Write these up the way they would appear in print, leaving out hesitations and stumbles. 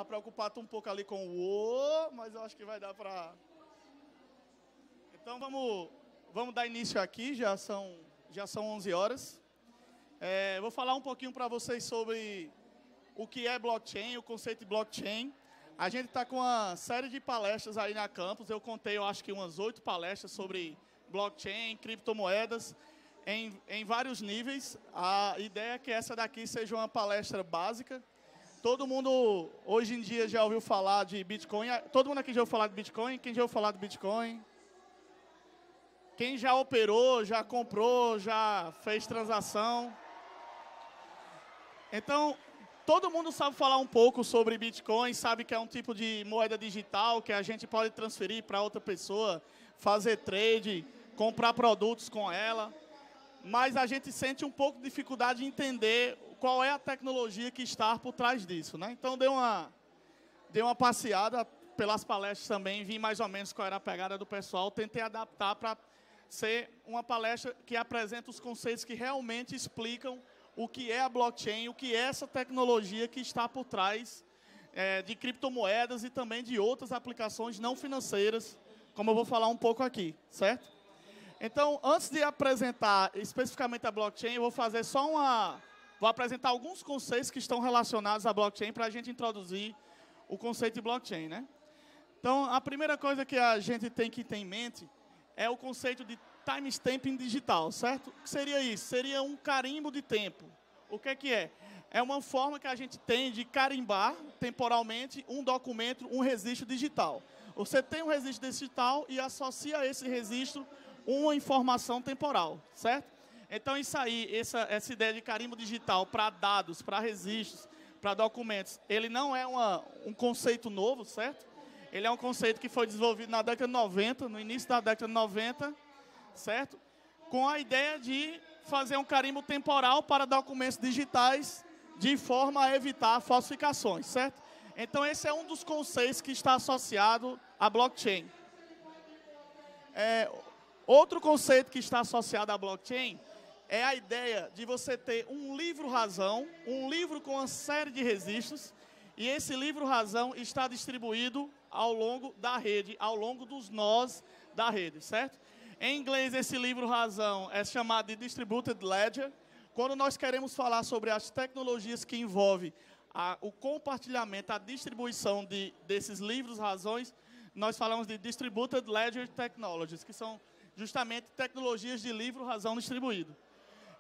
Estava preocupado um pouco ali com o mas eu acho que vai dar para... Então vamos dar início aqui, já são 11 horas. Vou falar um pouquinho para vocês sobre o que é blockchain, o conceito de blockchain. A gente está com uma série de palestras aí na campus. Eu contei, eu acho que umas 8 palestras sobre blockchain, criptomoedas, em vários níveis. A ideia é que essa daqui seja uma palestra básica. Todo mundo, hoje em dia, já ouviu falar de Bitcoin. Todo mundo aqui já ouviu falar de Bitcoin? Quem já ouviu falar de Bitcoin? Quem já operou, já comprou, já fez transação? Então, todo mundo sabe falar um pouco sobre Bitcoin, sabe que é um tipo de moeda digital que a gente pode transferir para outra pessoa, fazer trade, comprar produtos com ela. Mas a gente sente um pouco de dificuldade de entender qual é a tecnologia que está por trás disso, né? Então, dei uma passeada pelas palestras também, vi mais ou menos qual era a pegada do pessoal, tentei adaptar para ser uma palestra que apresenta os conceitos que realmente explicam o que é a blockchain, o que é essa tecnologia que está por trás de criptomoedas e também de outras aplicações não financeiras, como eu vou falar um pouco aqui, certo? Então, antes de apresentar especificamente a blockchain, eu vou fazer vou apresentar alguns conceitos que estão relacionados à blockchain para a gente introduzir o conceito de blockchain, né? Então, a primeira coisa que a gente tem que ter em mente é o conceito de timestamping digital, certo? O que seria isso? Seria um carimbo de tempo. O que é? É uma forma que a gente tem de carimbar temporalmente um documento, um registro digital. Você tem um registro digital e associa a esse registro uma informação temporal, certo? Então, isso aí, essa ideia de carimbo digital para dados, para registros, para documentos, ele não é um conceito novo, certo? Ele é um conceito que foi desenvolvido na década de 90, no início da década de 90, certo? Com a ideia de fazer um carimbo temporal para documentos digitais de forma a evitar falsificações, certo? Então, esse é um dos conceitos que está associado à blockchain. Outro conceito que está associado à blockchain é a ideia de você ter um livro-razão, um livro com uma série de registros, e esse livro-razão está distribuído ao longo da rede, ao longo dos nós da rede, certo? Em inglês, esse livro-razão é chamado de Distributed Ledger. Quando nós queremos falar sobre as tecnologias que envolvem o compartilhamento, a distribuição desses livros-razões, nós falamos de Distributed Ledger Technologies, que são justamente tecnologias de livro-razão distribuído.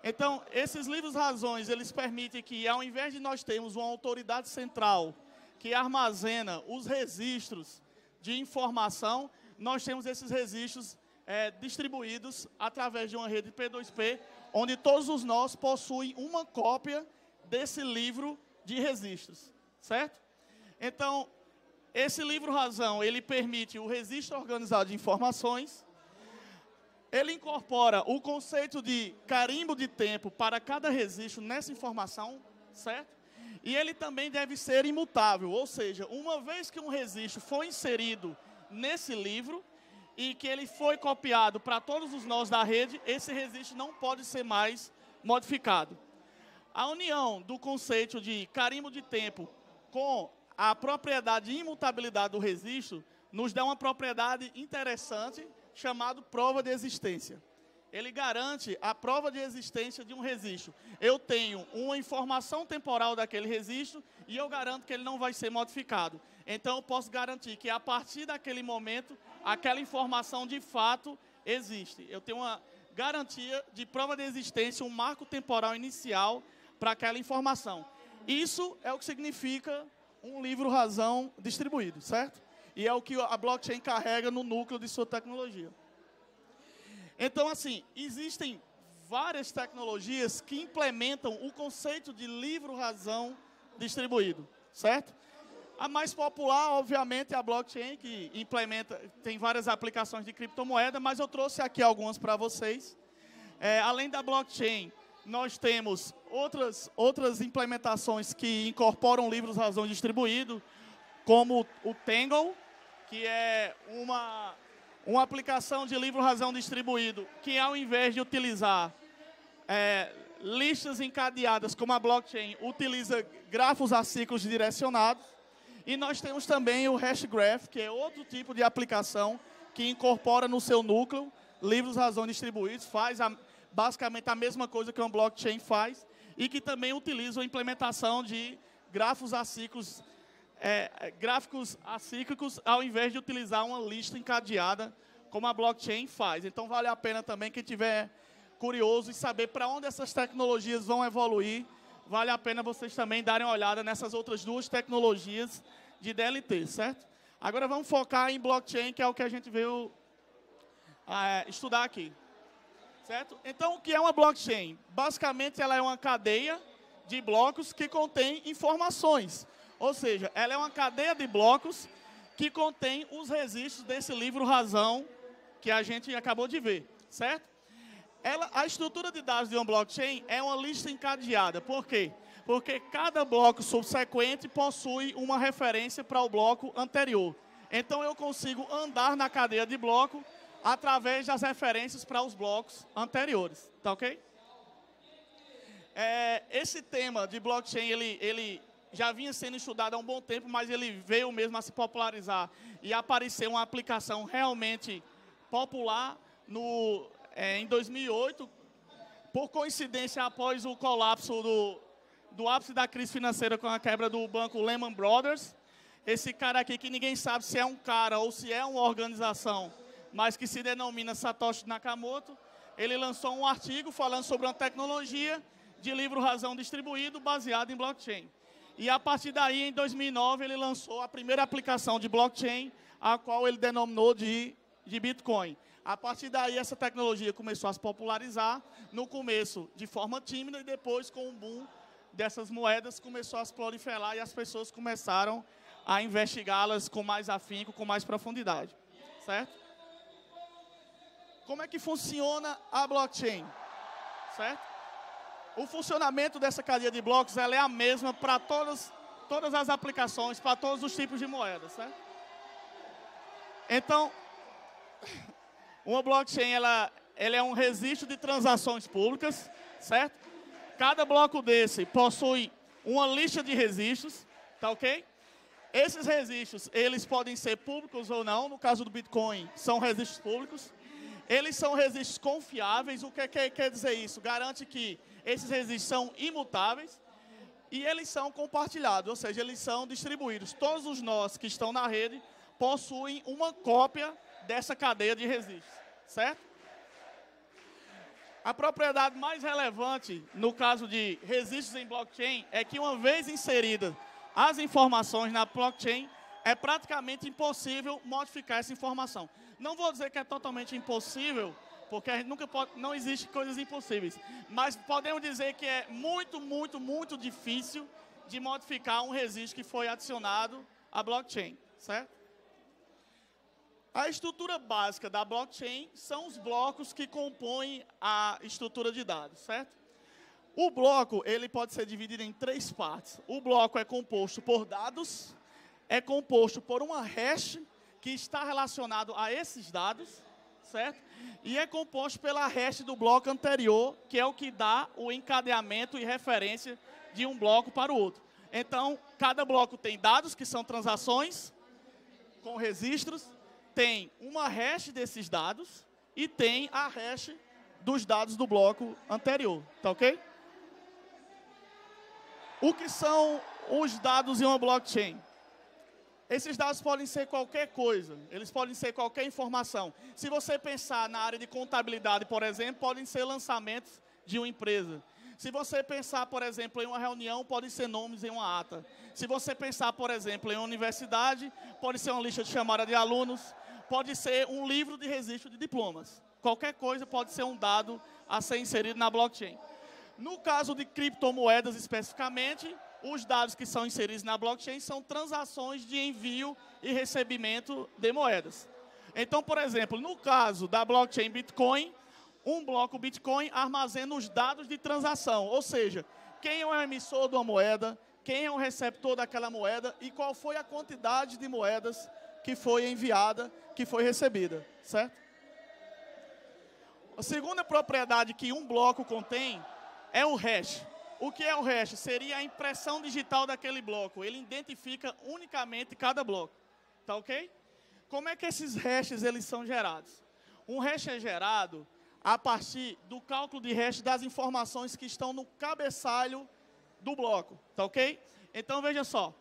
Então, esses livros-razões, eles permitem que, ao invés de nós termos uma autoridade central que armazena os registros de informação, nós temos esses registros distribuídos através de uma rede P2P, onde todos os nós possuem uma cópia desse livro de registros, certo? Então, esse livro-razão, ele permite o registro organizado de informações, ele incorpora o conceito de carimbo de tempo para cada registro nessa informação, certo? E ele também deve ser imutável, ou seja, uma vez que um registro foi inserido nesse livro e que ele foi copiado para todos os nós da rede, esse registro não pode ser mais modificado. A união do conceito de carimbo de tempo com a propriedade de imutabilidade do registro nos dá uma propriedade interessante chamada prova de existência. Ele garante a prova de existência de um registro. Eu tenho uma informação temporal daquele registro e eu garanto que ele não vai ser modificado. Então, eu posso garantir que, a partir daquele momento, aquela informação, de fato, existe. Eu tenho uma garantia de prova de existência, um marco temporal inicial para aquela informação. Isso é o que significa um livro-razão distribuído, certo? E é o que a blockchain carrega no núcleo de sua tecnologia. Então, assim, existem várias tecnologias que implementam o conceito de livro-razão distribuído, certo? A mais popular, obviamente, é a blockchain, que tem várias aplicações de criptomoeda, mas eu trouxe aqui algumas para vocês. Além da blockchain, nós temos outras implementações que incorporam livros-razão distribuído, como o Tangle, que é uma aplicação de livro-razão distribuído, que ao invés de utilizar listas encadeadas, como a blockchain, utiliza grafos acíclicos direcionados. E nós temos também o Hashgraph, que é outro tipo de aplicação que incorpora no seu núcleo livros razão distribuídos, faz basicamente a mesma coisa que uma blockchain faz, e que também utiliza a implementação de gráficos acíclicos, ao invés de utilizar uma lista encadeada, como a blockchain faz. Então, vale a pena também, quem tiver curioso e saber para onde essas tecnologias vão evoluir, vale a pena vocês também darem uma olhada nessas outras duas tecnologias de DLT, certo? Agora, vamos focar em blockchain, que é o que a gente veio estudar aqui. Certo? Então, o que é uma blockchain? Basicamente, ela é uma cadeia de blocos que contém informações. Ou seja, ela é uma cadeia de blocos que contém os registros desse livro-razão que a gente acabou de ver. Certo? A estrutura de dados de uma blockchain é uma lista encadeada. Por quê? Porque cada bloco subsequente possui uma referência para o bloco anterior. Então, eu consigo andar na cadeia de bloco através das referências para os blocos anteriores, tá ok? Esse tema de blockchain, ele já vinha sendo estudado há um bom tempo, mas ele veio mesmo a se popularizar e aparecer uma aplicação realmente popular em 2008, por coincidência, após o colapso do ápice da crise financeira com a quebra do banco Lehman Brothers. Esse cara aqui, que ninguém sabe se é um cara ou se é uma organização, mas que se denomina Satoshi Nakamoto, ele lançou um artigo falando sobre uma tecnologia de livro-razão distribuído baseado em blockchain. E a partir daí, em 2009, ele lançou a primeira aplicação de blockchain, a qual ele denominou de Bitcoin. A partir daí, essa tecnologia começou a se popularizar, no começo de forma tímida, e depois, com o boom dessas moedas, começou a se proliferar e as pessoas começaram a investigá-las com mais afinco, com mais profundidade. Certo? Como é que funciona a blockchain? Certo? O funcionamento dessa cadeia de blocos ela é a mesma para todas as aplicações, para todos os tipos de moedas. Certo? Então, uma blockchain ela é um registro de transações públicas. Certo? Cada bloco desse possui uma lista de registros. Tá ok? Esses registros, eles podem ser públicos ou não. No caso do Bitcoin, são registros públicos. Eles são registros confiáveis. O que quer dizer isso? Garante que esses registros são imutáveis e eles são compartilhados, ou seja, eles são distribuídos. Todos os nós que estão na rede possuem uma cópia dessa cadeia de registros, certo? A propriedade mais relevante no caso de registros em blockchain é que, uma vez inseridas as informações na blockchain, é praticamente impossível modificar essa informação. Não vou dizer que é totalmente impossível, porque a gente não existe coisas impossíveis. Mas podemos dizer que é muito, muito, muito difícil de modificar um registro que foi adicionado à blockchain, certo? A estrutura básica da blockchain são os blocos que compõem a estrutura de dados, certo? O bloco, ele pode ser dividido em 3 partes. O bloco é composto por dados, é composto por uma hash que está relacionado a esses dados, certo? E é composto pela hash do bloco anterior, que é o que dá o encadeamento e referência de um bloco para o outro. Então, cada bloco tem dados, que são transações, com registros, tem uma hash desses dados e tem a hash dos dados do bloco anterior, tá ok? O que são os dados em uma blockchain? Esses dados podem ser qualquer coisa, eles podem ser qualquer informação. Se você pensar na área de contabilidade, por exemplo, podem ser lançamentos de uma empresa. Se você pensar, por exemplo, em uma reunião, podem ser nomes em uma ata. Se você pensar, por exemplo, em uma universidade, pode ser uma lista de chamada de alunos, pode ser um livro de registro de diplomas. Qualquer coisa pode ser um dado a ser inserido na blockchain. No caso de criptomoedas especificamente, os dados que são inseridos na blockchain são transações de envio e recebimento de moedas. Então, por exemplo, no caso da blockchain Bitcoin, um bloco Bitcoin armazena os dados de transação, ou seja, quem é o emissor de uma moeda, quem é o receptor daquela moeda e qual foi a quantidade de moedas que foi enviada, que foi recebida, certo? A segunda propriedade que um bloco contém é o hash. O que é o hash? Seria a impressão digital daquele bloco. Ele identifica unicamente cada bloco. Tá ok? Como é que esses hashes eles são gerados? Um hash é gerado a partir do cálculo de hash das informações que estão no cabeçalho do bloco. Tá ok? Então, veja só.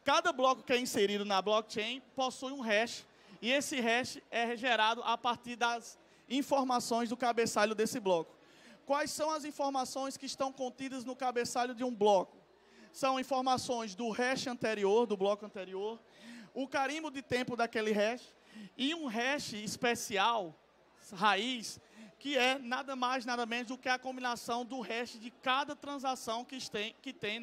Cada bloco que é inserido na blockchain possui um hash. E esse hash é gerado a partir das informações do cabeçalho desse bloco. Quais são as informações que estão contidas no cabeçalho de um bloco? São informações do hash anterior, do bloco anterior, o carimbo de tempo daquele hash e um hash especial, raiz, que é nada mais, nada menos do que a combinação do hash de cada transação que tem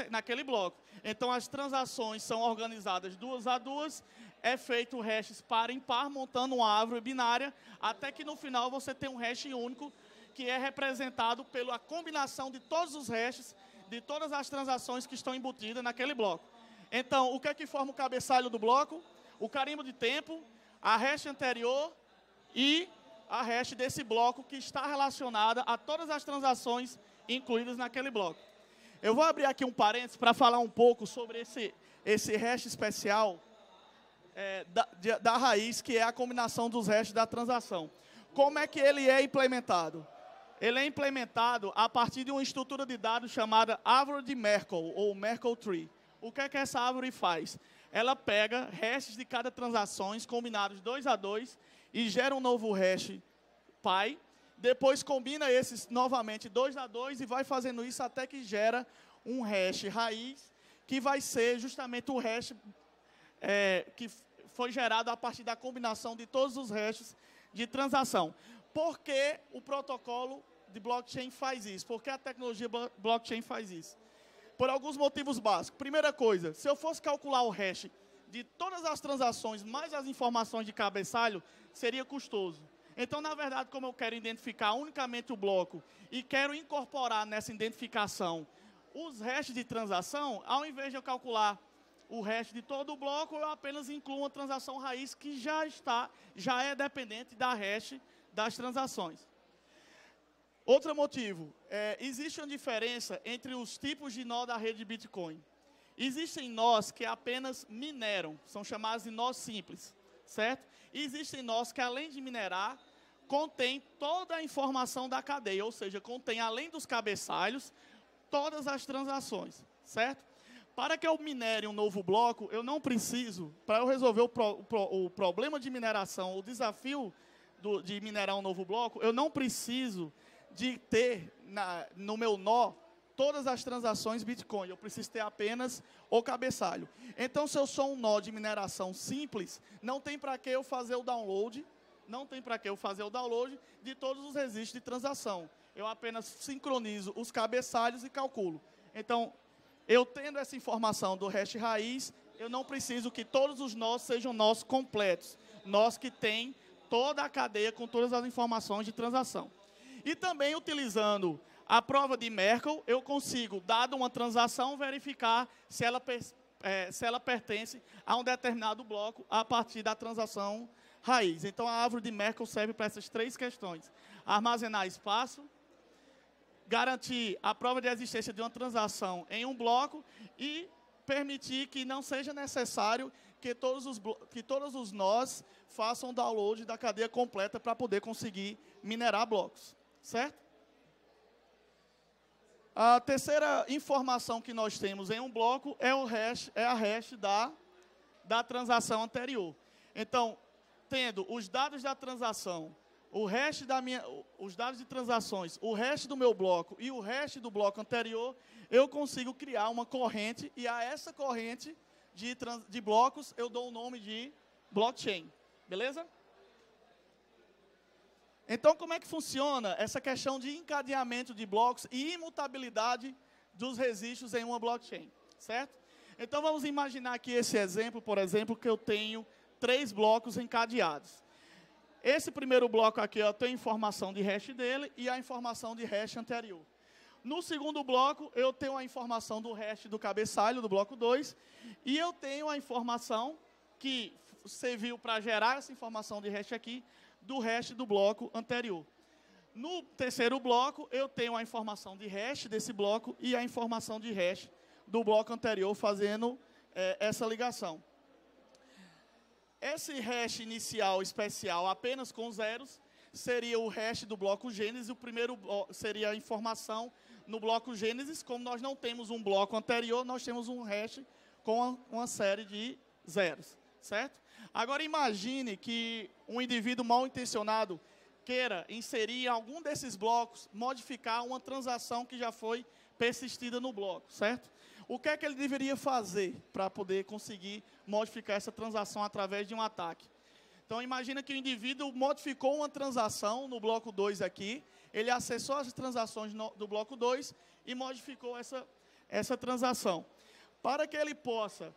naquele bloco. Então, as transações são organizadas duas a duas, é feito hashes par em par, montando uma árvore binária, até que no final você tem um hash único, que é representado pela combinação de todos os hashes, de todas as transações que estão embutidas naquele bloco. Então, o que é que forma o cabeçalho do bloco? O carimbo de tempo, a hash anterior e a hash desse bloco que está relacionada a todas as transações incluídas naquele bloco. Eu vou abrir aqui um parênteses para falar um pouco sobre esse hash especial da raiz, que é a combinação dos hashes da transação. Como é que ele é implementado? Ele é implementado a partir de uma estrutura de dados chamada árvore de Merkle, ou Merkle Tree. O que é que essa árvore faz? Ela pega hashes de cada transação, combinados 2 a 2, e gera um novo hash pi. Depois combina esses novamente 2 a 2 e vai fazendo isso até que gera um hash raiz, que vai ser justamente o hash que foi gerado a partir da combinação de todos os hashes de transação. Por que o protocolo de blockchain faz isso? Por que a tecnologia blockchain faz isso? Por alguns motivos básicos. Primeira coisa, se eu fosse calcular o hash de todas as transações mais as informações de cabeçalho, seria custoso. Então, na verdade, como eu quero identificar unicamente o bloco e quero incorporar nessa identificação os hashes de transação, ao invés de eu calcular o hash de todo o bloco, eu apenas incluo uma transação raiz que já é dependente da hash das transações. Outro motivo, existe uma diferença entre os tipos de nó da rede de Bitcoin. Existem nós que apenas mineram, são chamados de nós simples, certo? E existem nós que, além de minerar, contém toda a informação da cadeia, ou seja, contém, além dos cabeçalhos, todas as transações, certo? Para que eu minere um novo bloco, eu não preciso, para eu resolver o problema de mineração, o desafio de minerar um novo bloco, eu não preciso de ter no meu nó todas as transações Bitcoin. Eu preciso ter apenas o cabeçalho. Então, se eu sou um nó de mineração simples, não tem para que eu fazer o download, de todos os registros de transação. Eu apenas sincronizo os cabeçalhos e calculo. Então, eu tendo essa informação do hash raiz, eu não preciso que todos os nós sejam nós completos. Nós que têm toda a cadeia com todas as informações de transação. E também, utilizando a prova de Merkle, eu consigo, dado uma transação, verificar se ela pertence a um determinado bloco a partir da transação raiz. Então, a árvore de Merkle serve para essas três questões. Armazenar espaço, garantir a prova de existência de uma transação em um bloco e permitir que não seja necessário que todos os nós façam download da cadeia completa para poder conseguir minerar blocos, certo? A terceira informação que nós temos em um bloco é a hash da transação anterior. Então, tendo os dados da transação, os dados de transações, o hash do meu bloco e o hash do bloco anterior, eu consigo criar uma corrente, e a essa corrente de blocos eu dou o nome de blockchain. Beleza? Então, como é que funciona essa questão de encadeamento de blocos e imutabilidade dos registros em uma blockchain, certo? Então, vamos imaginar aqui esse exemplo, por exemplo, que eu tenho 3 blocos encadeados. Esse primeiro bloco aqui, eu tenho a informação de hash dele e a informação de hash anterior. No segundo bloco, eu tenho a informação do hash do cabeçalho, do bloco 2, e eu tenho a informação que serviu para gerar essa informação de hash aqui, do hash do bloco anterior. No terceiro bloco, eu tenho a informação de hash desse bloco e a informação de hash do bloco anterior, fazendo essa ligação. Esse hash inicial especial, apenas com zeros, seria o hash do bloco Gênesis. O primeiro seria a informação no bloco Gênesis. Como nós não temos um bloco anterior, nós temos um hash com uma série de zeros, certo? Agora imagine que um indivíduo mal intencionado queira inserir em algum desses blocos, modificar uma transação que já foi persistida no bloco, certo? O que é que ele deveria fazer para poder conseguir modificar essa transação através de um ataque? Então, imagina que o indivíduo modificou uma transação no bloco 2 aqui, ele acessou as transações do bloco 2 e modificou essa transação. Para que ele possa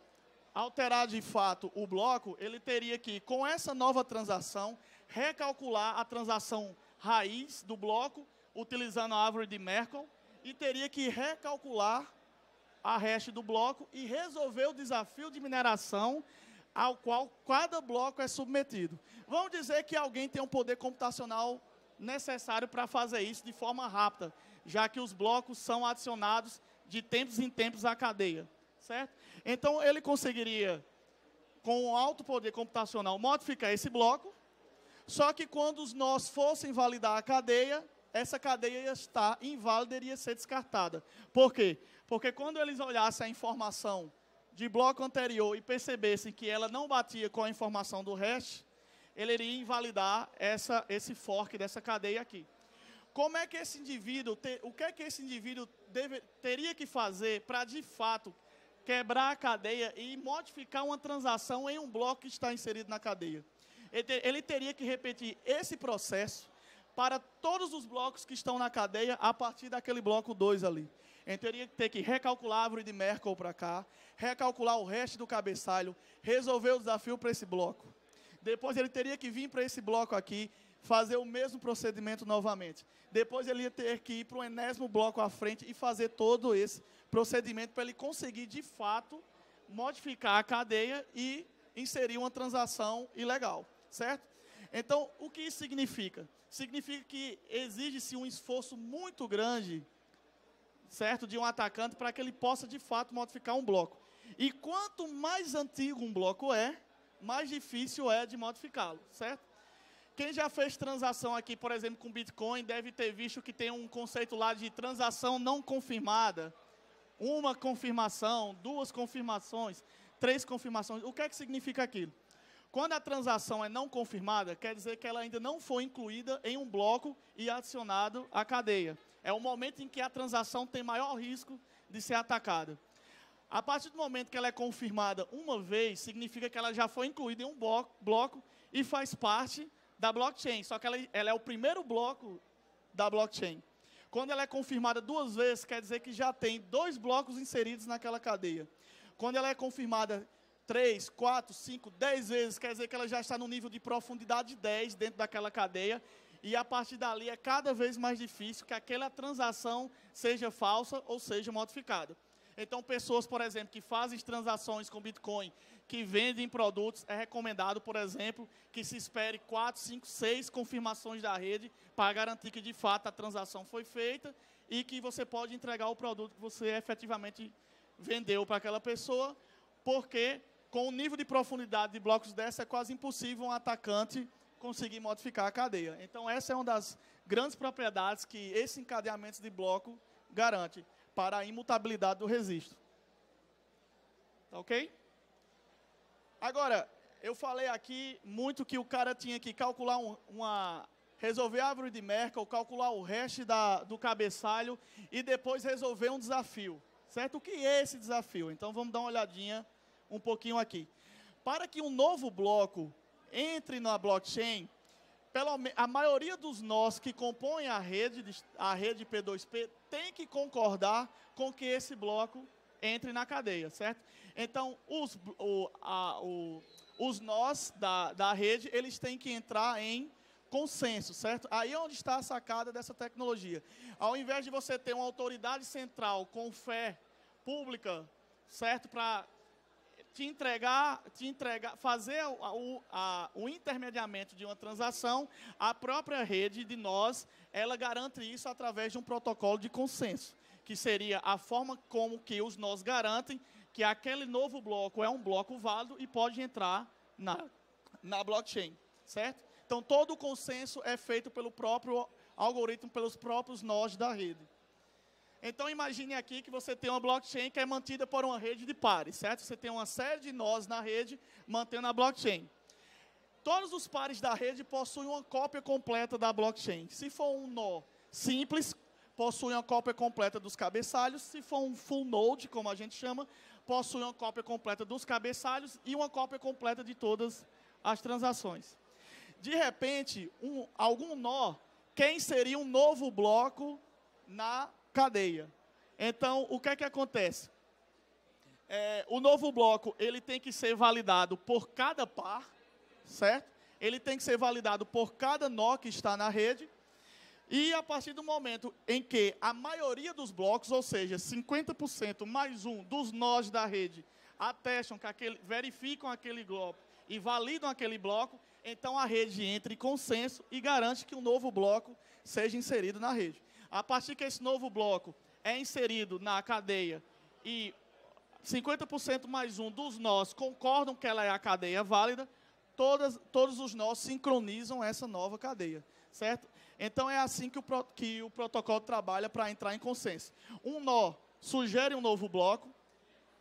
alterar de fato o bloco, ele teria que, com essa nova transação, recalcular a transação raiz do bloco, utilizando a árvore de Merkle, e teria que recalcular a hash do bloco e resolver o desafio de mineração ao qual cada bloco é submetido. Vamos dizer que alguém tem um poder computacional necessário para fazer isso de forma rápida, já que os blocos são adicionados de tempos em tempos à cadeia, certo? Então, ele conseguiria, com um alto poder computacional, modificar esse bloco, só que quando os nós fossem validar a cadeia, essa cadeia ia estar inválida e iria ser descartada. Por quê? Porque quando eles olhassem a informação de bloco anterior e percebessem que ela não batia com a informação do hash, ele iria invalidar esse fork dessa cadeia aqui. Como é que esse indivíduo, o que é que esse indivíduo teria que fazer para, de fato, quebrar a cadeia e modificar uma transação em um bloco que está inserido na cadeia? Ele teria que repetir esse processo para todos os blocos que estão na cadeia a partir daquele bloco 2 ali. Ele teria que ter que recalcular a árvore de Merkle para cá, recalcular o hash do cabeçalho, resolver o desafio para esse bloco. Depois ele teria que vir para esse bloco aqui, fazer o mesmo procedimento novamente. Depois ele ia ter que ir para o enésimo bloco à frente e fazer todo esse procedimento para ele conseguir, de fato, modificar a cadeia e inserir uma transação ilegal, certo? Então, o que isso significa? Significa que exige-se um esforço muito grande, certo, de um atacante para que ele possa, de fato, modificar um bloco. E quanto mais antigo um bloco é, mais difícil é de modificá-lo, certo? Quem já fez transação aqui, por exemplo, com Bitcoin, deve ter visto que tem um conceito lá de transação não confirmada. Uma confirmação, duas confirmações, três confirmações. O que é que significa aquilo? Quando a transação é não confirmada, quer dizer que ela ainda não foi incluída em um bloco e adicionado à cadeia. É o momento em que a transação tem maior risco de ser atacada. A partir do momento que ela é confirmada uma vez, significa que ela já foi incluída em um bloco e faz parte da blockchain. Só que ela é o primeiro bloco da blockchain. Quando ela é confirmada duas vezes, quer dizer que já tem 2 blocos inseridos naquela cadeia. Quando ela é confirmada 3, 4, 5, 10 vezes, quer dizer que ela já está no nível de profundidade 10 dentro daquela cadeia. E a partir dali é cada vez mais difícil que aquela transação seja falsa ou seja modificada. Então, pessoas, por exemplo, que fazem transações com Bitcoin, que vendem produtos, é recomendado, por exemplo, que se espere 4, 5, 6 confirmações da rede para garantir que, de fato, a transação foi feita e que você pode entregar o produto que você efetivamente vendeu para aquela pessoa, porque com o nível de profundidade de blocos dessa é quase impossível um atacante conseguir modificar a cadeia. Então, essa é uma das grandes propriedades que esse encadeamento de bloco garante para a imutabilidade do registro. Tá ok? Agora, eu falei aqui muito que o cara tinha que calcular resolver a árvore de Merkle, calcular o hash do cabeçalho e depois resolver um desafio. Certo? O que é esse desafio? Então, vamos dar uma olhadinha um pouquinho aqui. Para que um novo bloco entre na blockchain, a maioria dos nós que compõem a rede P2P tem que concordar com que esse bloco entre na cadeia, certo? Então, os nós da rede, eles têm que entrar em consenso, certo? Aí é onde está a sacada dessa tecnologia. Ao invés de você ter uma autoridade central com fé pública, certo? Para fazer o intermediamento de uma transação, a própria rede de nós, ela garante isso através de um protocolo de consenso, que seria a forma como que os nós garantem que aquele novo bloco é um bloco válido e pode entrar na blockchain, certo? Então, todo o consenso é feito pelo próprio algoritmo, pelos próprios nós da rede. Então, imagine aqui que você tem uma blockchain que é mantida por uma rede de pares, certo? Você tem uma série de nós na rede mantendo a blockchain. Todos os pares da rede possuem uma cópia completa da blockchain. Se for um nó simples, possui uma cópia completa dos cabeçalhos. Se for um full node, como a gente chama, possui uma cópia completa dos cabeçalhos e uma cópia completa de todas as transações. De repente, algum nó quer inserir um novo bloco na cadeia. Então, o que é que acontece? O novo bloco, ele tem que ser validado por cada par, certo? Ele tem que ser validado por cada nó que está na rede. E a partir do momento em que a maioria dos blocos, ou seja, 50% mais um dos nós da rede, atestam que verificam aquele bloco e validam aquele bloco, então a rede entra em consenso e garante que um novo bloco seja inserido na rede. A partir que esse novo bloco é inserido na cadeia e 50% mais um dos nós concordam que ela é a cadeia válida, todos os nós sincronizam essa nova cadeia, certo? Então, é assim que o protocolo trabalha para entrar em consenso. Um nó sugere um novo bloco,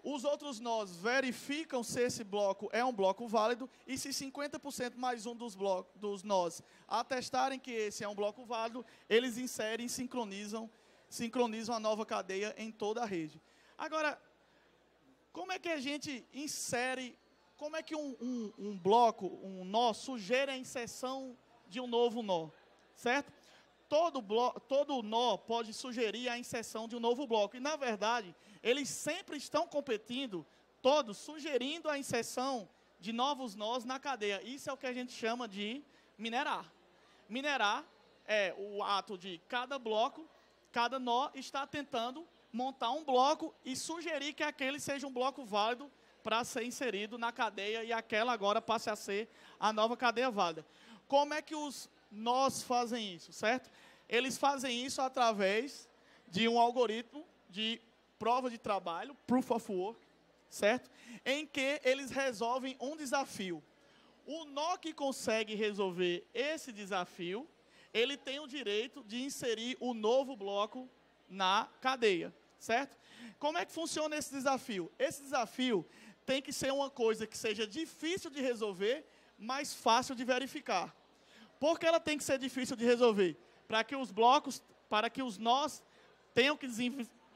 os outros nós verificam se esse bloco é um bloco válido, e se 50% mais um dos nós atestarem que esse é um bloco válido, eles inserem e sincronizam a nova cadeia em toda a rede. Agora, como é que a gente insere, como é que um bloco, um nó, sugere a inserção de um novo nó, certo? Todo nó pode sugerir a inserção de um novo bloco. E, na verdade, eles sempre estão competindo, todos, sugerindo a inserção de novos nós na cadeia. Isso é o que a gente chama de minerar. Minerar é o ato de cada bloco, cada nó está tentando montar um bloco e sugerir que aquele seja um bloco válido para ser inserido na cadeia e aquela agora passe a ser a nova cadeia válida. Como é que os nós fazem isso, certo? Eles fazem isso através de um algoritmo de prova de trabalho, Proof of Work, certo? Em que eles resolvem um desafio. O nó que consegue resolver esse desafio, ele tem o direito de inserir o novo bloco na cadeia, certo? Como é que funciona esse desafio? Esse desafio tem que ser uma coisa que seja difícil de resolver, mas fácil de verificar. Por que ela tem que ser difícil de resolver? Para que os nós tenham que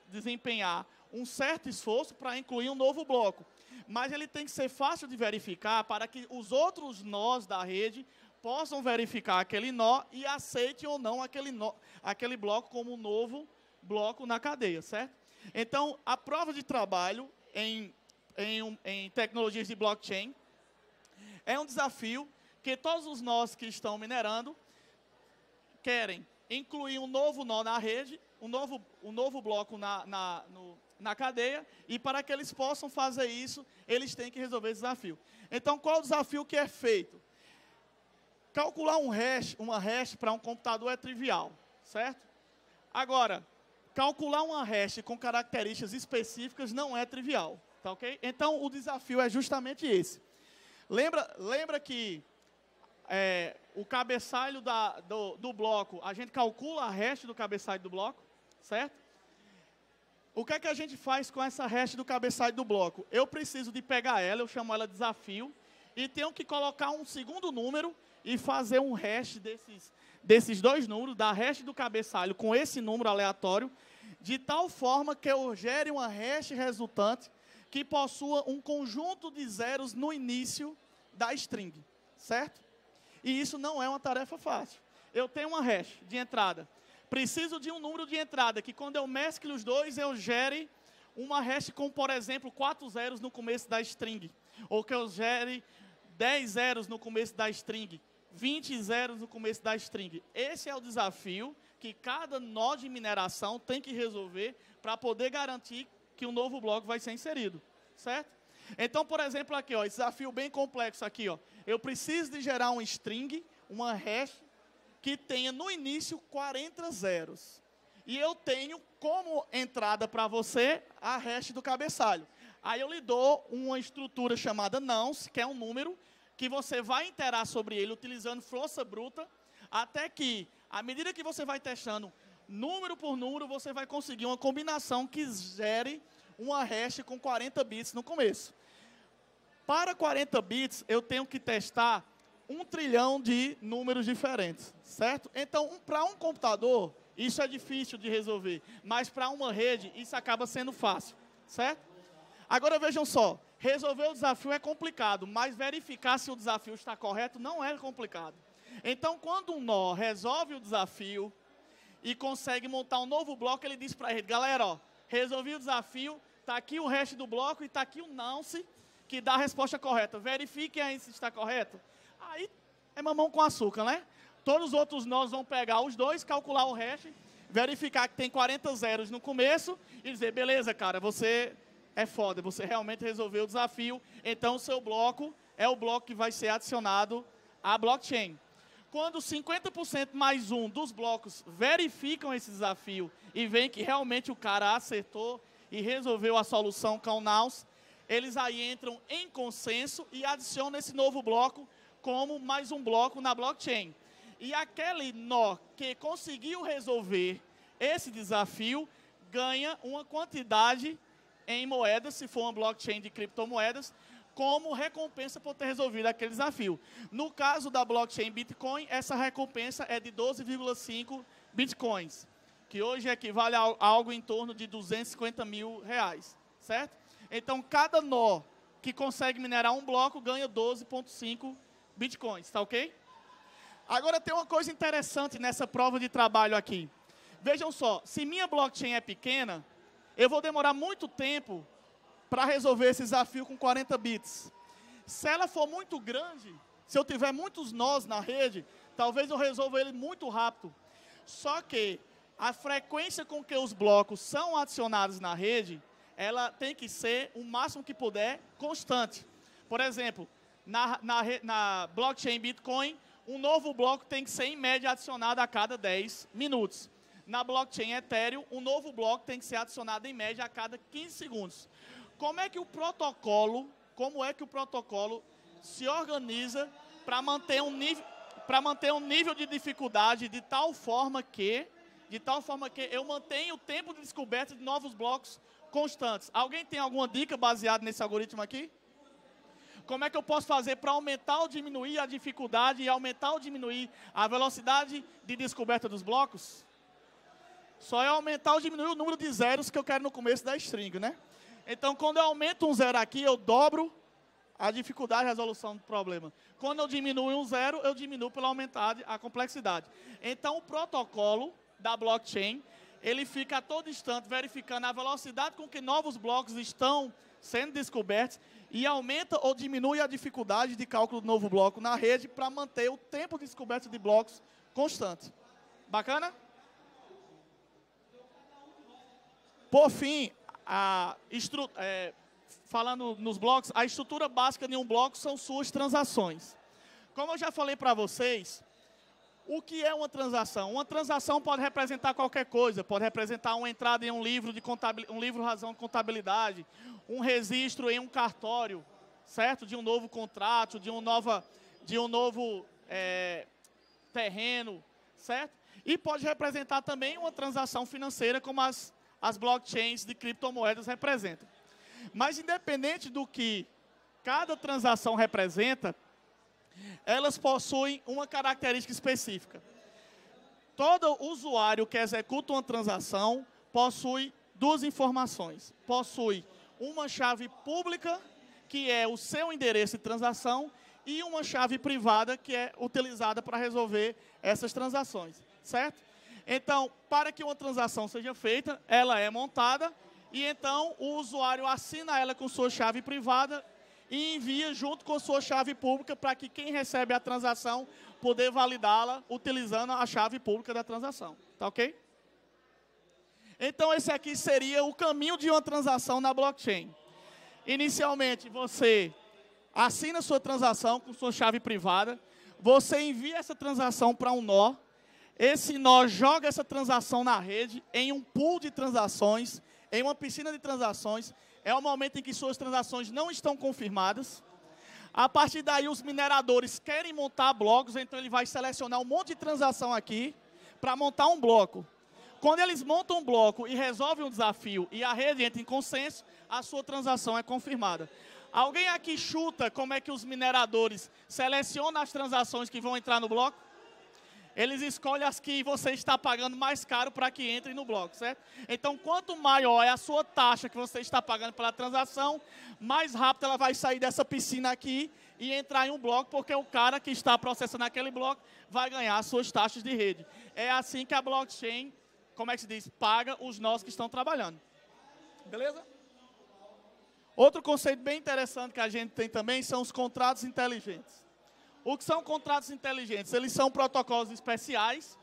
desempenhar um certo esforço para incluir um novo bloco. Mas ele tem que ser fácil de verificar para que os outros nós da rede possam verificar aquele nó e aceitem ou não aquele bloco como um novo bloco na cadeia, certo? Então, a prova de trabalho em tecnologias de blockchain é um desafio que todos os nós que estão minerando querem incluir um novo nó na rede, um novo bloco na cadeia, e para que eles possam fazer isso, eles têm que resolver esse desafio. Então, qual é o desafio que é feito? Calcular uma hash para um computador é trivial, certo? Agora, calcular uma hash com características específicas não é trivial, tá ok? Então, o desafio é justamente esse. Lembra que o cabeçalho do bloco, a gente calcula a hash do cabeçalho do bloco, certo? O que é que a gente faz com essa hash do cabeçalho do bloco? Eu preciso de pegar ela, eu chamo ela de desafio, e tenho que colocar um segundo número e fazer um hash desses dois números, da hash do cabeçalho com esse número aleatório, de tal forma que eu gere uma hash resultante que possua um conjunto de zeros no início da string, certo? E isso não é uma tarefa fácil. Eu tenho uma hash de entrada. Preciso de um número de entrada, que quando eu mescle os dois, eu gere uma hash com, por exemplo, 4 zeros no começo da string. Ou que eu gere 10 zeros no começo da string. 20 zeros no começo da string. Esse é o desafio que cada nó de mineração tem que resolver para poder garantir que um novo bloco vai ser inserido, certo? Então, por exemplo, aqui, ó, esse desafio bem complexo aqui, ó. Eu preciso de gerar um string, uma hash, que tenha no início 40 zeros. E eu tenho como entrada para você a hash do cabeçalho. Aí eu lhe dou uma estrutura chamada nonce, que é um número, que você vai iterar sobre ele utilizando força bruta, até que, à medida que você vai testando número por número, você vai conseguir uma combinação que gere uma hash com 40 bits no começo. Para 40 bits, eu tenho que testar 1 trilhão de números diferentes, certo? Então, para um computador, isso é difícil de resolver, mas para uma rede, isso acaba sendo fácil, certo? Agora, vejam só, resolver o desafio é complicado, mas verificar se o desafio está correto não é complicado. Então, quando um nó resolve o desafio e consegue montar um novo bloco, ele diz para a rede, galera, ó, resolvi o desafio, está aqui o hash do bloco e está aqui o nonce, que dá a resposta correta. Verifiquem aí se está correto. Aí é mamão com açúcar, né? Todos os outros nós vão pegar os dois, calcular o hash, verificar que tem 40 zeros no começo e dizer, beleza, cara, você é foda, você realmente resolveu o desafio, então o seu bloco é o bloco que vai ser adicionado à blockchain. Quando 50% mais um dos blocos verificam esse desafio e veem que realmente o cara acertou e resolveu a solução com o nonce, eles aí entram em consenso e adicionam esse novo bloco como mais um bloco na blockchain. E aquele nó que conseguiu resolver esse desafio ganha uma quantidade em moedas, se for uma blockchain de criptomoedas, como recompensa por ter resolvido aquele desafio. No caso da blockchain Bitcoin, essa recompensa é de 12,5 Bitcoins, que hoje equivale a algo em torno de 250 mil reais, certo? Então, cada nó que consegue minerar um bloco ganha 12,5 Bitcoins, tá ok? Agora, tem uma coisa interessante nessa prova de trabalho aqui. Vejam só, se minha blockchain é pequena, eu vou demorar muito tempo para resolver esse desafio com 40 bits. Se ela for muito grande, se eu tiver muitos nós na rede, talvez eu resolva ele muito rápido. Só que a frequência com que os blocos são adicionados na rede, ela tem que ser, o máximo que puder, constante. Por exemplo, na blockchain Bitcoin, um novo bloco tem que ser, em média, adicionado a cada 10 minutos. Na blockchain Ethereum, um novo bloco tem que ser adicionado, em média, a cada 15 segundos. Como é que o protocolo se organiza para manter um nível de dificuldade de tal forma que eu mantenha o tempo de descoberta de novos blocos constantes? Alguém tem alguma dica baseada nesse algoritmo aqui? Como é que eu posso fazer para aumentar ou diminuir a dificuldade e aumentar ou diminuir a velocidade de descoberta dos blocos? Só é aumentar ou diminuir o número de zeros que eu quero no começo da string, né? Então, quando eu aumento um zero aqui, eu dobro a dificuldade de resolução do problema. Quando eu diminuo um zero, eu diminuo pela aumentar a complexidade. Então, o protocolo da blockchain, ele fica a todo instante verificando a velocidade com que novos blocos estão sendo descobertos e aumenta ou diminui a dificuldade de cálculo do novo bloco na rede para manter o tempo de descoberta de blocos constante. Bacana? Por fim, falando nos blocos, a estrutura básica de um bloco são suas transações. Como eu já falei para vocês, o que é uma transação? Uma transação pode representar qualquer coisa, pode representar uma entrada em um livro de contabilidade, um livro-razão de contabilidade, um registro em um cartório, certo? De um novo contrato, de um novo terreno, certo? E pode representar também uma transação financeira, como as blockchains de criptomoedas representam. Mas independente do que cada transação representa, elas possuem uma característica específica. Todo usuário que executa uma transação possui duas informações. Possui uma chave pública, que é o seu endereço de transação, e uma chave privada, que é utilizada para resolver essas transações, certo? Então, para que uma transação seja feita, ela é montada, e então o usuário assina ela com sua chave privada e envia junto com sua chave pública para que quem recebe a transação poder validá-la utilizando a chave pública da transação. Tá ok? Então, esse aqui seria o caminho de uma transação na blockchain. Inicialmente, você assina sua transação com sua chave privada, você envia essa transação para um nó, esse nó joga essa transação na rede, em um pool de transações, em uma piscina de transações, é o momento em que suas transações não estão confirmadas. A partir daí, os mineradores querem montar blocos, então ele vai selecionar um monte de transação aqui para montar um bloco. Quando eles montam um bloco e resolvem um desafio e a rede entra em consenso, a sua transação é confirmada. Alguém aqui chuta como é que os mineradores selecionam as transações que vão entrar no bloco? Eles escolhem as que você está pagando mais caro para que entrem no bloco, certo? Então, quanto maior é a sua taxa que você está pagando pela transação, mais rápido ela vai sair dessa piscina aqui e entrar em um bloco, porque o cara que está processando aquele bloco vai ganhar as suas taxas de rede. É assim que a blockchain, como é que se diz, paga os nós que estão trabalhando. Beleza? Outro conceito bem interessante que a gente tem também são os contratos inteligentes. O que são contratos inteligentes? Eles são protocolos especiais,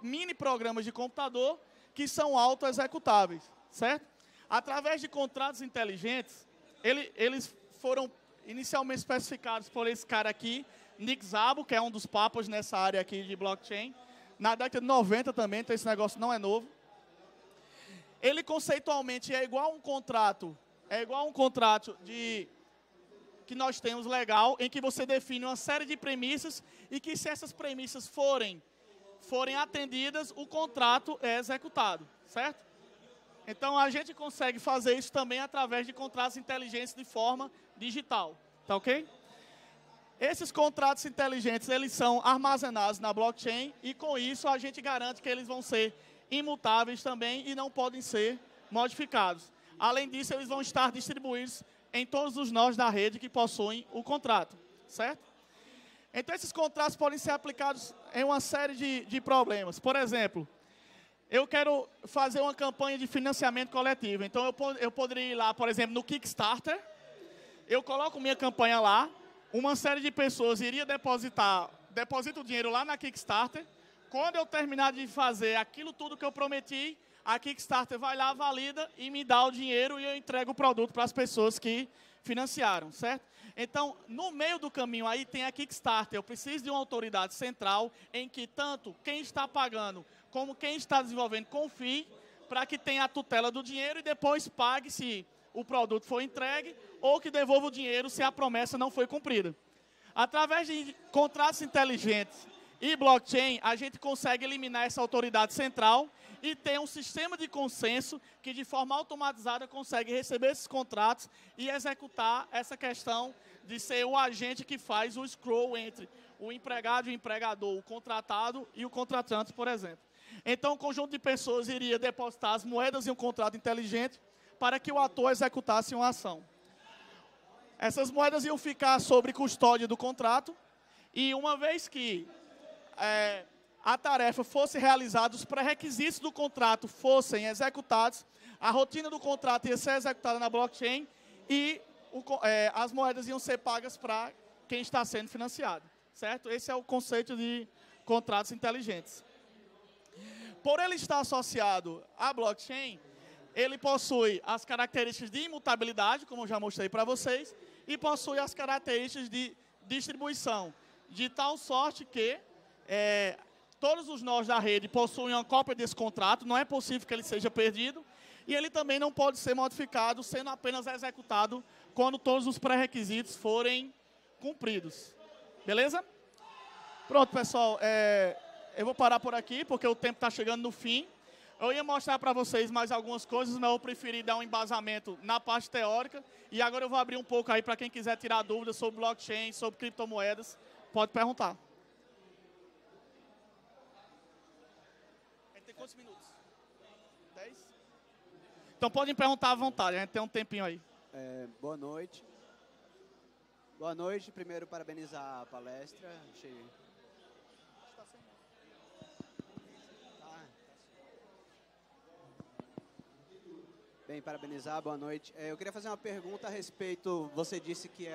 mini programas de computador, que são auto-executáveis, certo? Através de contratos inteligentes, eles foram inicialmente especificados por esse cara aqui, Nick Szabo, que é um dos papas nessa área aqui de blockchain, na década de 90 também, então esse negócio não é novo. Ele conceitualmente é igual a um contrato que nós temos legal, em que você define uma série de premissas e que se essas premissas forem atendidas, o contrato é executado, certo? Então, a gente consegue fazer isso também através de contratos inteligentes de forma digital, tá ok? Esses contratos inteligentes, eles são armazenados na blockchain e, com isso, a gente garante que eles vão ser imutáveis também e não podem ser modificados. Além disso, eles vão estar distribuídos em todos os nós da rede que possuem o contrato, certo? Então, esses contratos podem ser aplicados em uma série de problemas. Por exemplo, eu quero fazer uma campanha de financiamento coletivo. Então, eu poderia ir lá, por exemplo, no Kickstarter, eu coloco minha campanha lá, uma série de pessoas iria deposita o dinheiro lá na Kickstarter. Quando eu terminar de fazer aquilo tudo que eu prometi, a Kickstarter vai lá, valida e me dá o dinheiro e eu entrego o produto para as pessoas que financiaram, certo? Então, no meio do caminho aí tem a Kickstarter. Eu preciso de uma autoridade central em que tanto quem está pagando como quem está desenvolvendo confie para que tenha a tutela do dinheiro e depois pague se o produto for entregue ou que devolva o dinheiro se a promessa não foi cumprida. Através de contratos inteligentes e blockchain, a gente consegue eliminar essa autoridade central e ter um sistema de consenso que, de forma automatizada, consegue receber esses contratos e executar essa questão de ser o agente que faz o scroll entre o empregado e o empregador, o contratado e o contratante, por exemplo. Então, um conjunto de pessoas iria depositar as moedas em um contrato inteligente para que o ator executasse uma ação. Essas moedas iam ficar sob custódia do contrato e, uma vez que a tarefa fosse realizada, os pré-requisitos do contrato fossem executados, a rotina do contrato ia ser executada na blockchain e as moedas iam ser pagas para quem está sendo financiado, certo? Esse é o conceito de contratos inteligentes. Por ele estar associado à blockchain, ele possui as características de imutabilidade, como eu já mostrei para vocês, e possui as características de distribuição, de tal sorte que todos os nós da rede possuem uma cópia desse contrato, não é possível que ele seja perdido, e ele também não pode ser modificado, sendo apenas executado quando todos os pré-requisitos forem cumpridos. Beleza? Pronto, pessoal, eu vou parar por aqui, porque o tempo está chegando no fim. Eu ia mostrar para vocês mais algumas coisas, mas eu preferi dar um embasamento na parte teórica, e agora eu vou abrir um pouco aí para quem quiser tirar dúvidas sobre blockchain, sobre criptomoedas, pode perguntar. Tem quantos minutos? 10? Então podem perguntar à vontade, a gente tem um tempinho aí. Boa noite. Boa noite. Primeiro, parabenizar a palestra. Bem, parabenizar, boa noite. Eu queria fazer uma pergunta a respeito, você disse que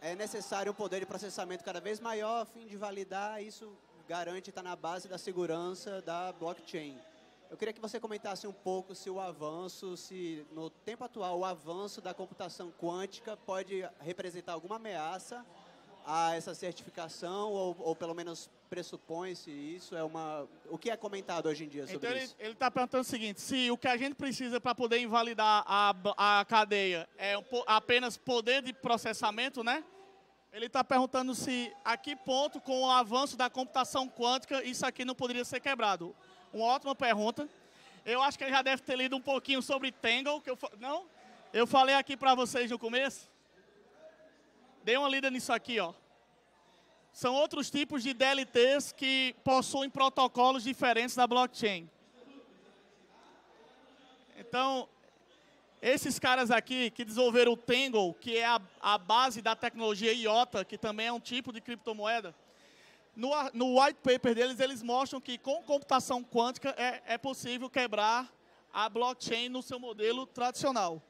é necessário um poder de processamento cada vez maior a fim de validar, isso garante estar na base da segurança da blockchain. Eu queria que você comentasse um pouco se o avanço, se no tempo atual o avanço da computação quântica pode representar alguma ameaça a essa certificação, ou pelo menos pressupõe-se isso, o que é comentado hoje em dia sobre então isso? Ele está perguntando o seguinte, se o que a gente precisa para poder invalidar a cadeia é apenas poder de processamento, né? Ele está perguntando se a que ponto, com o avanço da computação quântica, isso aqui não poderia ser quebrado. Uma ótima pergunta. Eu acho que ele já deve ter lido um pouquinho sobre Tangle. Não? Eu falei aqui para vocês no começo. Dê uma lida nisso aqui, ó. São outros tipos de DLTs que possuem protocolos diferentes da blockchain. Então, esses caras aqui que desenvolveram o Tangle, que é a base da tecnologia IOTA, que também é um tipo de criptomoeda, no white paper deles, eles mostram que com computação quântica é possível quebrar a blockchain no seu modelo tradicional.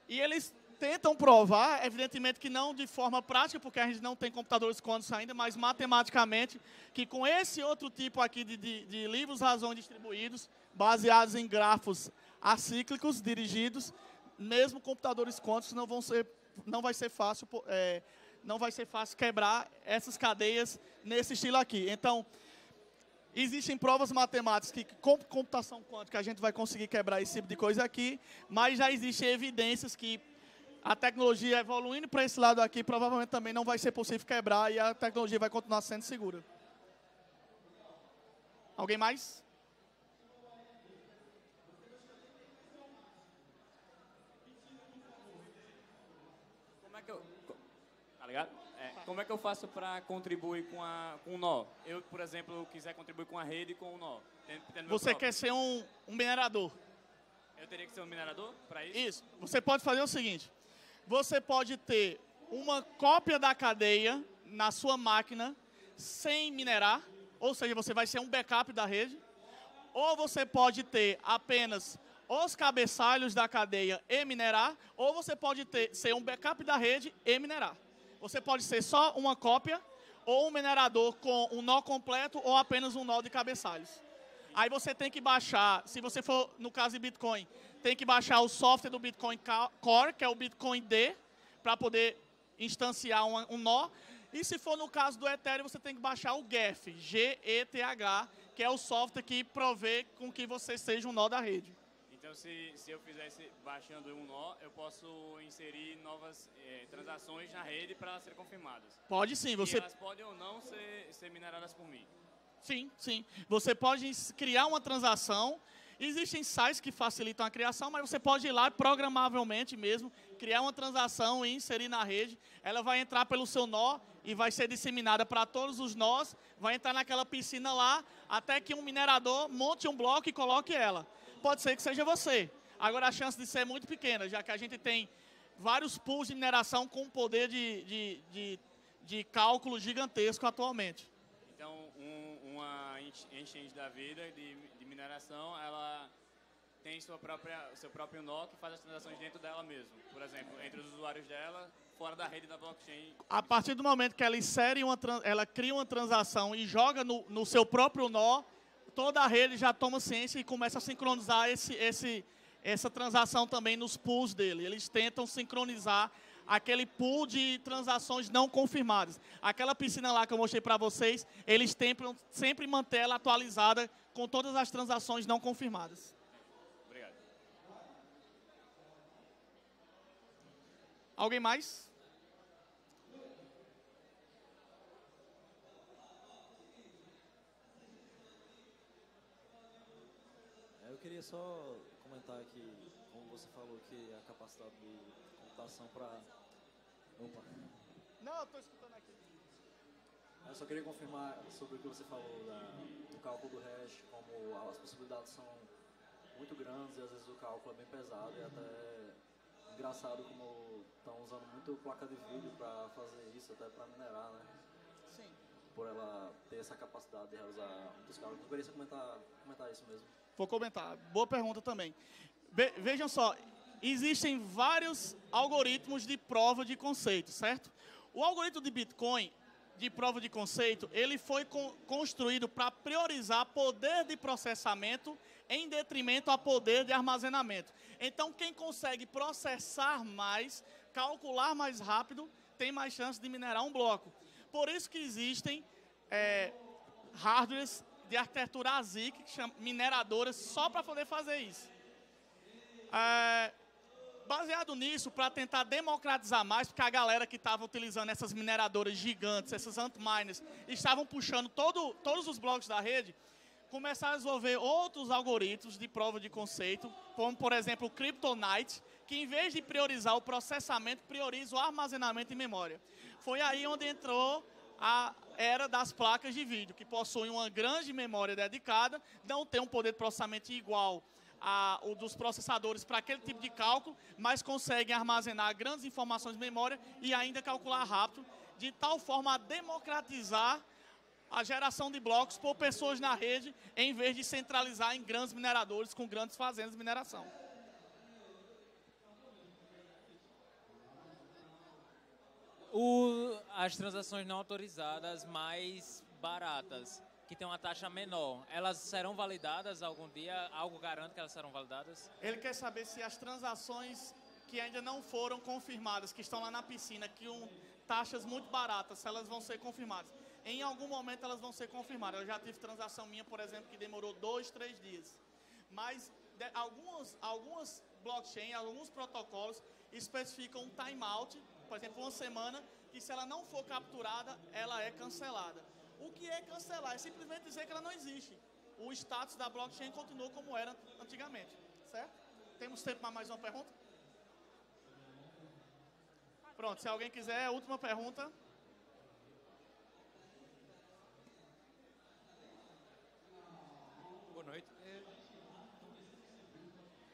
E eles tentam provar, evidentemente que não de forma prática, porque a gente não tem computadores quânticos ainda, mas matematicamente, que com esse outro tipo aqui de livros razões distribuídos, baseados em grafos acíclicos dirigidos, mesmo computadores quânticos não vai ser fácil quebrar essas cadeias nesse estilo aqui. Então, existem provas matemáticas que com computação quântica a gente vai conseguir quebrar esse tipo de coisa aqui, mas já existem evidências que a tecnologia evoluindo para esse lado aqui, provavelmente também não vai ser possível quebrar e a tecnologia vai continuar sendo segura. Alguém mais? Tá ligado? Como é que eu faço para contribuir com o nó? Eu, por exemplo, quiser contribuir com a rede com o nó. Você quer ser um minerador? Eu teria que ser um minerador para isso? Isso. Você pode fazer o seguinte. Você pode ter uma cópia da cadeia na sua máquina sem minerar, ou seja, você vai ser um backup da rede, ou você pode ter apenas os cabeçalhos da cadeia e minerar, ou você pode ser um backup da rede e minerar. Você pode ser só uma cópia, ou um minerador com um nó completo, ou apenas um nó de cabeçalhos. Aí você tem que baixar, se você for, no caso de Bitcoin, tem que baixar o software do Bitcoin Core, que é o Bitcoin D, para poder instanciar um nó. E se for no caso do Ethereum, você tem que baixar o Geth, G-E-T-H, que é o software que provê com que você seja um nó da rede. Então, se eu fizesse baixando um nó, eu posso inserir novas transações na rede para elas serem confirmadas? Pode sim. E elas podem ou não ser mineradas por mim? Sim, sim. Você pode criar uma transação. Existem sites que facilitam a criação, mas você pode ir lá programavelmente mesmo, criar uma transação e inserir na rede. Ela vai entrar pelo seu nó e vai ser disseminada para todos os nós. Vai entrar naquela piscina lá, até que um minerador monte um bloco e coloque ela. Pode ser que seja você. Agora, a chance de ser muito pequena, já que a gente tem vários pools de mineração com poder de cálculo gigantesco atualmente. Então, uma exchange da vida de mineração, ela tem seu próprio nó que faz as transações dentro dela mesmo. Por exemplo, entre os usuários dela, fora da rede da blockchain. A partir do momento que ela ela cria uma transação e joga no seu próprio nó, toda a rede já toma ciência e começa a sincronizar essa transação também nos pools dele. Eles tentam sincronizar aquele pool de transações não confirmadas. Aquela piscina lá que eu mostrei para vocês, eles tentam sempre manter ela atualizada com todas as transações não confirmadas. Obrigado. Alguém mais? Eu queria só comentar aqui, como você falou, que a capacidade de computação para... Opa. Não, eu estou escutando aqui. Eu só queria confirmar sobre o que você falou do cálculo do hash, como as possibilidades são muito grandes e às vezes o cálculo é bem pesado e até engraçado como estão usando muito placa de vídeo para fazer isso, até para minerar, né? Sim. Por ela ter essa capacidade de realizar muitos cálculos. Eu queria só comentar isso mesmo. Vou comentar. Boa pergunta também. Vejam só, existem vários algoritmos de prova de conceito, certo? O algoritmo de Bitcoin, de prova de conceito, ele foi construído para priorizar poder de processamento em detrimento a poder de armazenamento. Então, quem consegue processar mais, calcular mais rápido, tem mais chance de minerar um bloco. Por isso que existem hardwares de arquitetura ASIC, mineradoras, só para poder fazer isso. Baseado nisso, para tentar democratizar mais, porque a galera que estava utilizando essas mineradoras gigantes, essas antminers, estavam puxando todos os blocos da rede, começaram a desenvolver outros algoritmos de prova de conceito, como, por exemplo, o Kryptonite, que em vez de priorizar o processamento, prioriza o armazenamento em memória. Foi aí onde entrou a era das placas de vídeo, que possuem uma grande memória dedicada, não tem um poder de processamento igual o dos processadores para aquele tipo de cálculo, mas conseguem armazenar grandes informações de memória e ainda calcular rápido, de tal forma a democratizar a geração de blocos por pessoas na rede, em vez de centralizar em grandes mineradores com grandes fazendas de mineração. As transações não autorizadas mais baratas, que tem uma taxa menor, elas serão validadas algum dia? Algo garante que elas serão validadas? Ele quer saber se as transações que ainda não foram confirmadas, que estão lá na piscina, que taxas muito baratas, se elas vão ser confirmadas. Em algum momento elas vão ser confirmadas. Eu já tive transação minha, por exemplo, que demorou 2, 3 dias. Mas algumas blockchains, alguns protocolos especificam um timeout, por exemplo, uma semana, e se ela não for capturada, ela é cancelada. O que é cancelar? É simplesmente dizer que ela não existe. O status da blockchain continuou como era antigamente, certo? Temos tempo para mais uma pergunta? Pronto, se alguém quiser, a última pergunta. Boa noite.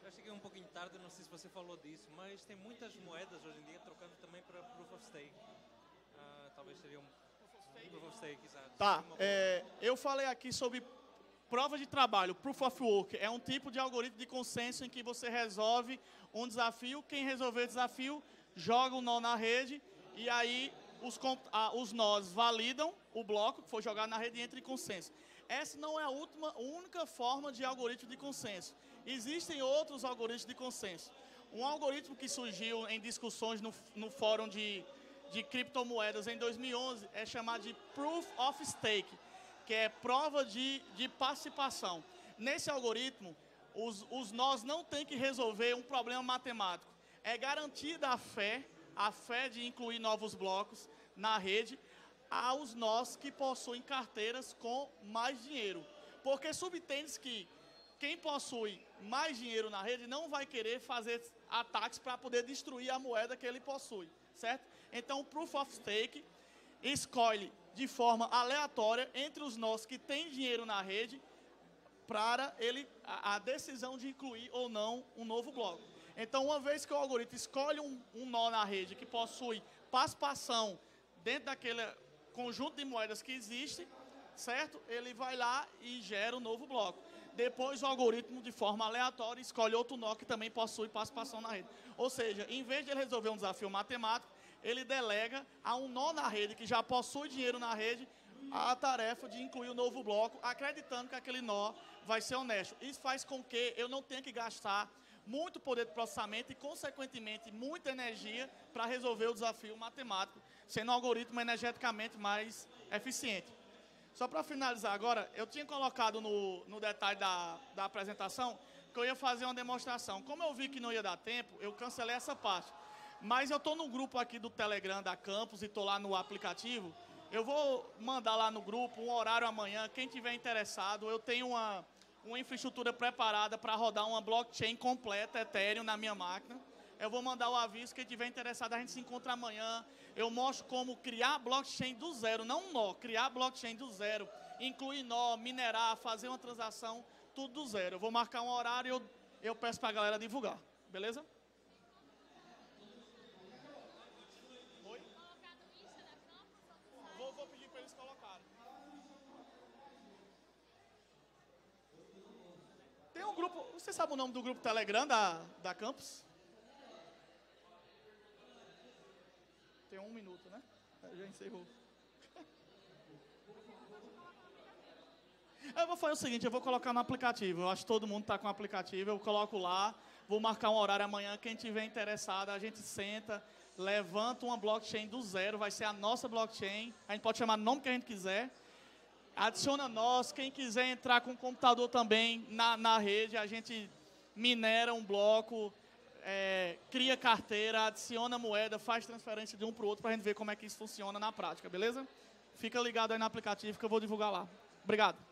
Eu cheguei um pouquinho tarde, não sei se você falou disso, mas tem muitas moedas hoje em dia trocando também para Proof of Stake. Talvez seria Proof of Stake, exato. Tá, eu falei aqui sobre prova de trabalho, Proof of Work. É um tipo de algoritmo de consenso em que você resolve um desafio, quem resolver o desafio joga um nó na rede e aí os nós validam o bloco que foi jogado na rede e entra em consenso. Essa não é a única forma de algoritmo de consenso. Existem outros algoritmos de consenso. Um algoritmo que surgiu em discussões no fórum de criptomoedas em 2011 é chamado de Proof of Stake, que é prova de participação. Nesse algoritmo, os nós não têm que resolver um problema matemático. É garantida a fé de incluir novos blocos na rede aos nós que possuem carteiras com mais dinheiro. Porque subtende-se que quem possui mais dinheiro na rede não vai querer fazer ataques para poder destruir a moeda que ele possui, certo? Então, o Proof of Stake escolhe de forma aleatória entre os nós que têm dinheiro na rede para a decisão de incluir ou não um novo bloco. Então, uma vez que o algoritmo escolhe um nó na rede que possui participação dentro daquele conjunto de moedas que existe, certo? Ele vai lá e gera um novo bloco. Depois, o algoritmo, de forma aleatória, escolhe outro nó que também possui participação na rede. Ou seja, em vez de ele resolver um desafio matemático, ele delega a um nó na rede que já possui dinheiro na rede a tarefa de incluir o novo bloco, acreditando que aquele nó vai ser honesto. Isso faz com que eu não tenha que gastar muito poder de processamento e, consequentemente, muita energia para resolver o desafio matemático, sendo um algoritmo energeticamente mais eficiente. Só para finalizar agora, eu tinha colocado no detalhe da apresentação que eu ia fazer uma demonstração. Como eu vi que não ia dar tempo, eu cancelei essa parte. Mas eu estou no grupo aqui do Telegram da Campus e estou lá no aplicativo. Eu vou mandar lá no grupo um horário amanhã. Quem tiver interessado, eu tenho uma infraestrutura preparada para rodar uma blockchain completa, Ethereum, na minha máquina. Eu vou mandar o aviso, quem tiver interessado, a gente se encontra amanhã. Eu mostro como criar blockchain do zero, não um nó, criar blockchain do zero, incluir nó, minerar, fazer uma transação, tudo do zero. Eu vou marcar um horário e eu peço para a galera divulgar, beleza? Oi? Vou pedir para eles colocarem. Tem um grupo, você sabe o nome do grupo Telegram da Campus? Tem 1 minuto, né? Já encerrou. Eu vou fazer o seguinte, eu vou colocar no aplicativo. Eu acho que todo mundo está com o aplicativo. Eu coloco lá, vou marcar um horário amanhã. Quem tiver interessado, a gente senta, levanta uma blockchain do zero. Vai ser a nossa blockchain. A gente pode chamar do nome que a gente quiser. Adiciona nós. Quem quiser entrar com o computador também na rede, a gente minera um bloco, cria carteira, adiciona moeda, faz transferência de um para o outro para a gente ver como é que isso funciona na prática, beleza? Fica ligado aí no aplicativo que eu vou divulgar lá. Obrigado.